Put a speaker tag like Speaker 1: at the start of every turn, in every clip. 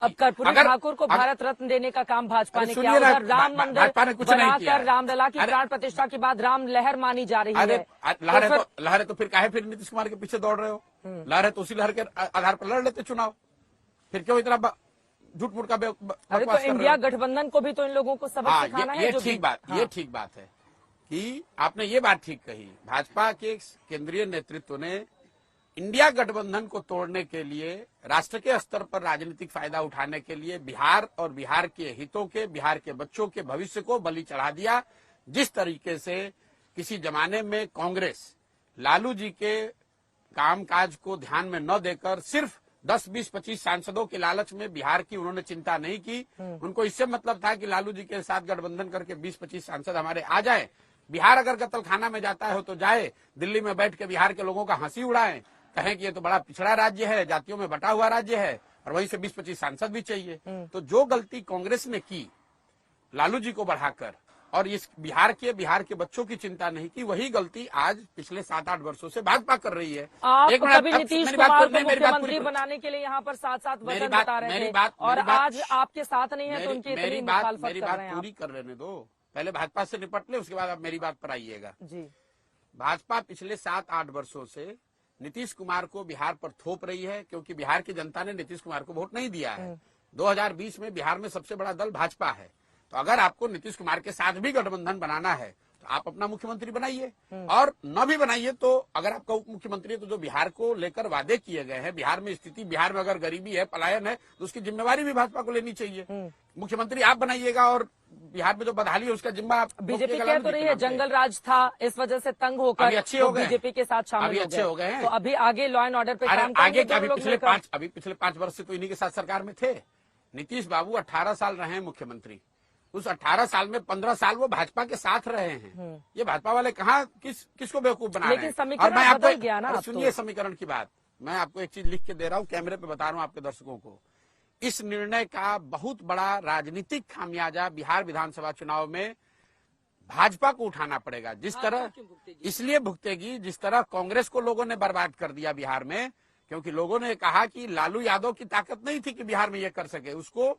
Speaker 1: अब कर्पूरी ठाकुर को भारत रत्न देने का काम भाजपा ने किया। उधर राम मंदिर बनाकर रामलला की प्राण प्रतिष्ठा के बाद राम लहर मानी जा रही है।
Speaker 2: लहर है तो फिर काहे फिर नीतीश कुमार के पीछे दौड़ रहे हो? लहर है तो उसी लहर के आधार पर लड़ लेते चुनाव, फिर क्यों इतना झूठ मूठ का
Speaker 1: अरे तो इंडिया गठबंधन को भी तो इन लोगों को सबक सिखाना है।
Speaker 2: ये ठीक बात है कि आपने ये बात ठीक कही। भाजपा के केंद्रीय नेतृत्व ने इंडिया गठबंधन को तोड़ने के लिए, राष्ट्र के स्तर पर राजनीतिक फायदा उठाने के लिए बिहार और बिहार के हितों के, बिहार के बच्चों के भविष्य को बलि चढ़ा दिया। जिस तरीके से किसी जमाने में कांग्रेस लालू जी के कामकाज को ध्यान में न देकर सिर्फ 10, 20, 25 सांसदों के लालच में बिहार की उन्होंने चिंता नहीं की। उनको इससे मतलब था कि लालू जी के साथ गठबंधन करके 20-25 सांसद हमारे आ जाए, बिहार अगर कत्लखाना में जाता है तो जाए, दिल्ली में बैठ के बिहार के लोगों का हंसी उड़ाएं, कहें कि ये तो बड़ा पिछड़ा राज्य है, जातियों में बटा हुआ राज्य है, और वहीं से 20-25 सांसद भी चाहिए। तो जो गलती कांग्रेस ने की लालू जी को बढ़ाकर और इस बिहार के बच्चों की चिंता नहीं की, वही गलती आज पिछले 7-8 वर्षों से भाजपा कर रही है।
Speaker 1: आप कभी नीतीश कुमार को मुख्यमंत्री बनाने के लिए यहाँ पर साथ वचन बता रहे थे और आज आपके साथ नहीं है तो उनकी इतनी मुखालफत कर रहे हैं।
Speaker 2: पूरी कर लेने दो, पहले भाजपा से निपट ले, उसके बाद आप मेरी बात पर आइएगा।
Speaker 1: जी,
Speaker 2: भाजपा पिछले 7-8 वर्षों से नीतीश कुमार को बिहार पर थोप रही है, क्योंकि बिहार की जनता ने नीतीश कुमार को वोट नहीं दिया है। 2020 में बिहार में सबसे बड़ा दल भाजपा है, तो अगर आपको नीतीश कुमार के साथ भी गठबंधन बनाना है तो आप अपना मुख्यमंत्री बनाइए, और न भी बनाइए तो अगर आपका उप मुख्यमंत्री है तो जो बिहार को लेकर वादे किए गए हैं, बिहार में स्थिति, बिहार में अगर गरीबी है, पलायन है, तो उसकी जिम्मेवारी भी भाजपा को लेनी चाहिए। मुख्यमंत्री आप बनाइएगा और बिहार में जो बदहाली है उसका जिम्मा आप।
Speaker 1: बीजेपी कह तो रही है जंगल राज था, इस वजह से तंग होकर
Speaker 2: अच्छे हो गए,
Speaker 1: बीजेपी के साथ शामिल
Speaker 2: अच्छे हो गए हैं।
Speaker 1: तो अभी आगे लॉ एंड ऑर्डर पे काम
Speaker 2: आगे पिछले 5 वर्ष से तो इन्हीं के साथ सरकार में थे। नीतीश बाबू 18 साल रहे हैं मुख्यमंत्री, उस 18 साल में 15 साल वो भाजपा के साथ रहे हैं। ये भाजपा वाले कहाँ किसको बेवकूफ बना रहे हैं? और मैं आपको सुनिए समीकरण की बात, मैं आपको एक चीज लिख के दे रहा हूँ, कैमरे पे बता रहा हूँ आपके दर्शकों को। इस निर्णय का बहुत बड़ा राजनीतिक खामियाजा बिहार विधानसभा चुनाव में भाजपा को उठाना पड़ेगा। जिस तरह इसलिए भुगतेगी, जिस तरह कांग्रेस को लोगों ने बर्बाद कर दिया बिहार में, क्योंकि लोगों ने कहा कि लालू यादव की ताकत नहीं थी कि बिहार में ये कर सके, उसको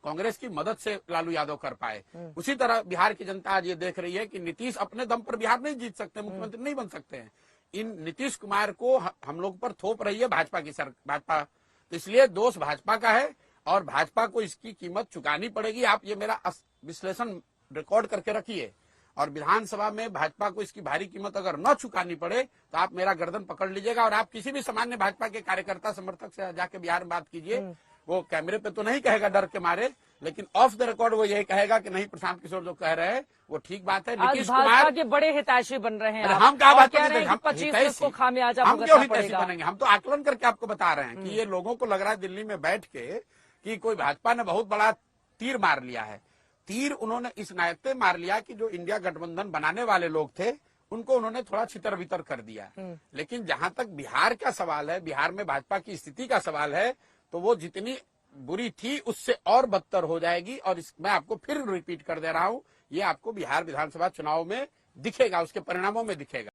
Speaker 2: कांग्रेस की मदद से लालू यादव कर पाए। उसी तरह बिहार की जनता आज ये देख रही है कि नीतीश अपने दम पर बिहार नहीं जीत सकते, मुख्यमंत्री नहीं बन सकते हैं। इन नीतीश कुमार को हम लोग पर थोप रही है भाजपा, तो इसलिए दोष भाजपा का है और भाजपा को इसकी कीमत चुकानी पड़ेगी। आप ये मेरा विश्लेषण रिकॉर्ड करके रखिए, और विधानसभा में भाजपा को इसकी भारी कीमत अगर न चुकानी पड़े तो आप मेरा गर्दन पकड़ लीजिएगा, और आप किसी भी सामान्य भाजपा के कार्यकर्ता समर्थक से जाके बिहार में बात कीजिए, वो कैमरे पे तो नहीं कहेगा डर के मारे, लेकिन ऑफ द रिकॉर्ड वो यही कहेगा कि नहीं, प्रशांत किशोर जो कह रहे हैं वो ठीक बात है। नीतीश कुमार
Speaker 1: के बड़े हितैषी बन रहे हैं।
Speaker 2: हम क्या बात
Speaker 1: कह रहे हैं? 25 को खामियाजा
Speaker 2: हम क्यों हितैषी बनेंगे? हम तो आकलन करके आपको बता रहे हैं कि ये लोगों को लग रहा है दिल्ली में बैठ के कि कोई भाजपा ने बहुत बड़ा तीर मार लिया है। तीर उन्होंने इस नायते मार लिया कि जो इंडिया गठबंधन बनाने वाले लोग थे उनको उन्होंने थोड़ा छितर बितर कर दिया। लेकिन जहां तक बिहार का सवाल है, बिहार में भाजपा की स्थिति का सवाल है, तो वो जितनी बुरी थी उससे और बदतर हो जाएगी। और मैं आपको फिर रिपीट कर दे रहा हूं, ये आपको बिहार विधानसभा चुनाव में दिखेगा, उसके परिणामों में दिखेगा।